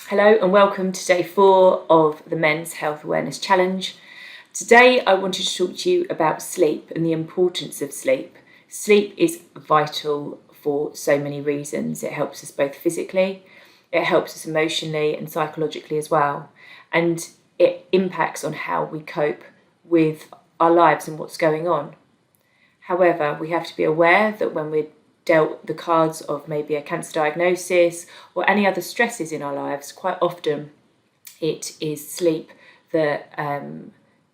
Hello and welcome to day 4 of the Men's Health Awareness Challenge. Today I wanted to talk to you about sleep and the importance of sleep. Sleep is vital for so many reasons. It helps us both physically, it helps us emotionally and psychologically as well. And it impacts on how we cope with our lives and what's going on. However, we have to be aware that when we're dealt the cards of maybe a cancer diagnosis or any other stresses in our lives, quite often it is sleep that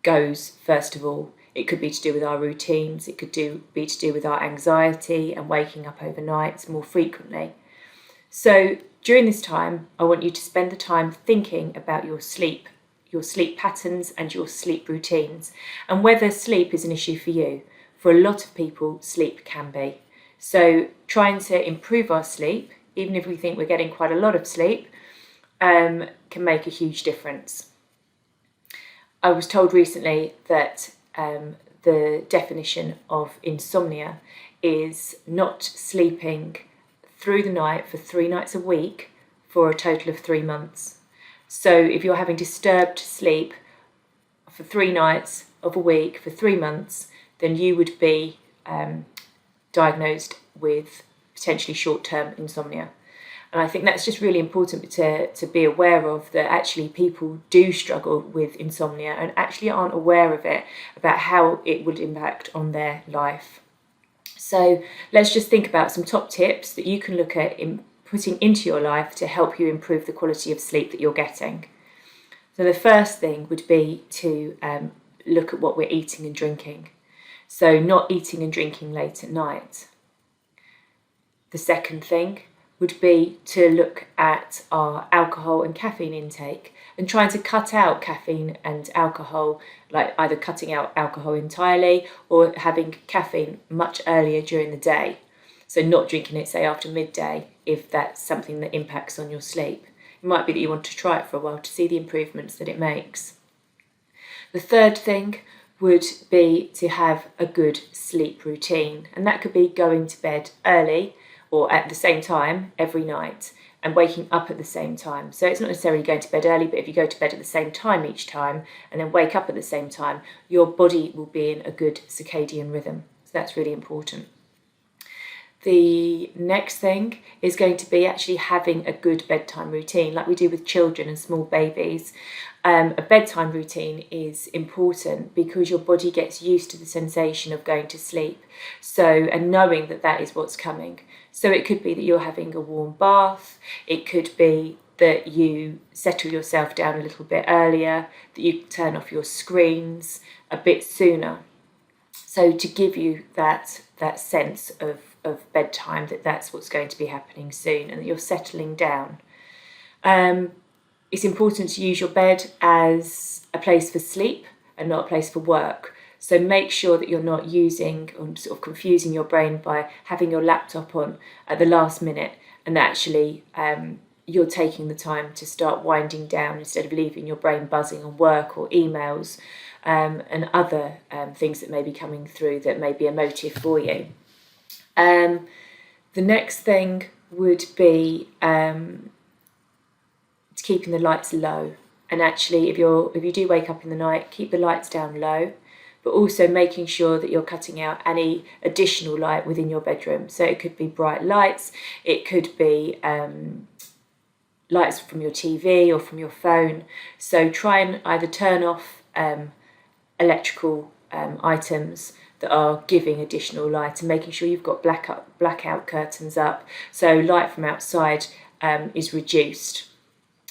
goes first of all. It could be to do with our routines, it could be to do with our anxiety and waking up overnight more frequently. So during this time, I want you to spend the time thinking about your sleep patterns and your sleep routines, and whether sleep is an issue for you. For a lot of people, sleep can be. So trying to improve our sleep, even if we think we're getting quite a lot of sleep, can make a huge difference. I was told recently that the definition of insomnia is not sleeping through the night for 3 nights a week for a total of 3 months. So if you're having disturbed sleep for 3 nights of a week for 3 months, then you would be diagnosed with potentially short-term insomnia. And I think that's just really important to be aware of, that actually people do struggle with insomnia and actually aren't aware of it, about how it would impact on their life. So let's just think about some top tips that you can look at in putting into your life to help you improve the quality of sleep that you're getting. So the first thing would be to look at what we're eating and drinking. So not eating and drinking late at night. The second thing would be to look at our alcohol and caffeine intake and trying to cut out caffeine and alcohol, like either cutting out alcohol entirely or having caffeine much earlier during the day. So not drinking it, say, after midday, if that's something that impacts on your sleep. It might be that you want to try it for a while to see the improvements that it makes. The third thing would be to have a good sleep routine, and that could be going to bed early or at the same time every night and waking up at the same time. So it's not necessarily going to bed early, but if you go to bed at the same time each time and then wake up at the same time, your body will be in a good circadian rhythm. So that's really important. The next thing is going to be actually having a good bedtime routine, like we do with children and small babies. A bedtime routine is important because your body gets used to the sensation of going to sleep, and knowing that that is what's coming. So it could be that you're having a warm bath, it could be that you settle yourself down a little bit earlier, that you turn off your screens a bit sooner. So to give you that sense of bedtime, that's what's going to be happening soon and that you're settling down. It's important to use your bed as a place for sleep and not a place for work. So make sure that you're not using or sort of confusing your brain by having your laptop on at the last minute, and actually you're taking the time to start winding down instead of leaving your brain buzzing on work or emails and other things that may be coming through that may be emotive for you. The next thing would be keeping the lights low, and actually if you do wake up in the night, keep the lights down low, but also making sure that you're cutting out any additional light within your bedroom. So it could be bright lights, it could be lights from your TV or from your phone. So try and either turn off electrical items that are giving additional light, and making sure you've got blackout curtains up so light from outside is reduced,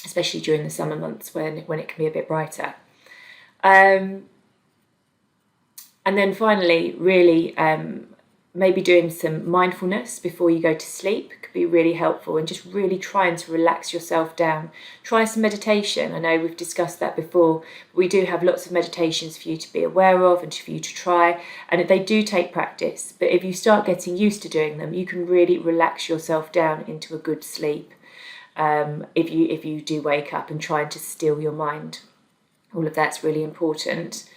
especially during the summer months when it can be a bit brighter. And then finally, really maybe doing some mindfulness before you go to sleep could be really helpful, and just really trying to relax yourself down. Try some meditation. I know we've discussed that before, but we do have lots of meditations for you to be aware of and for you to try, and they do take practice, but if you start getting used to doing them, you can really relax yourself down into a good sleep if you do wake up, and trying to still your mind. All of that's really important.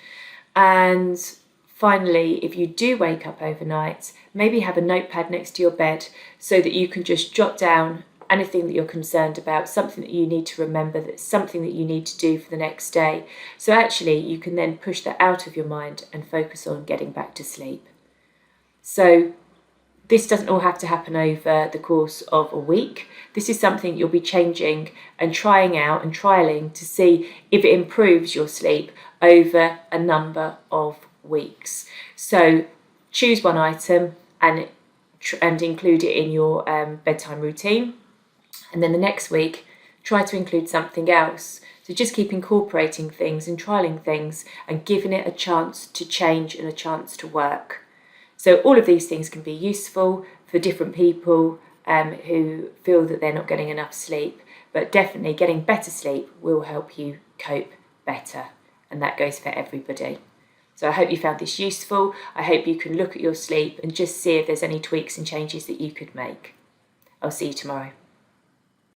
And finally, if you do wake up overnight, maybe have a notepad next to your bed so that you can just jot down anything that you're concerned about, something that you need to remember, that's something that you need to do for the next day. So actually you can then push that out of your mind and focus on getting back to sleep. So this doesn't all have to happen over the course of a week. This is something you'll be changing and trying out and trialing to see if it improves your sleep over a number of weeks. So choose one item and include it in your bedtime routine. And then the next week, try to include something else. So just keep incorporating things and trialing things and giving it a chance to change and a chance to work. So all of these things can be useful for different people who feel that they're not getting enough sleep, but definitely getting better sleep will help you cope better, and that goes for everybody. So I hope you found this useful. I hope you can look at your sleep and just see if there's any tweaks and changes that you could make. I'll see you tomorrow.